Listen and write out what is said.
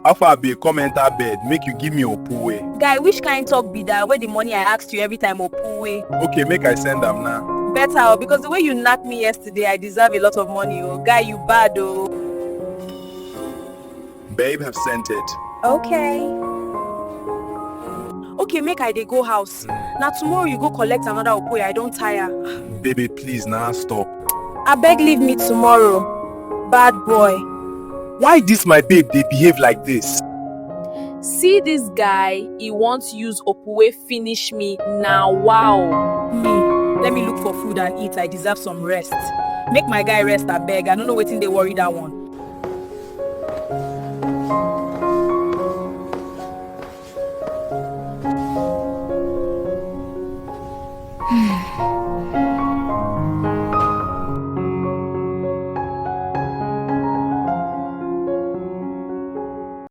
How far be come enter bed, make you give me opuwe. Guy, which kind talk be that? Where the money I asked you every time opuwe? Okay, make I send am now. Better, because the way you knocked me yesterday, I deserve a lot of money. Oh, guy, you bad, oh. Babe have sent it. Okay. Okay, make I dey go house. Now tomorrow you go collect another opuwe. I don't tire. Baby, please now stop. I beg leave me tomorrow. Bad boy. Why this my babe they behave like this? See this guy, he wants use opuwe finish me now. Wow. Me, let me look for food and eat. I deserve some rest. Make my guy rest, I beg. I don't know wetin dey worry that one.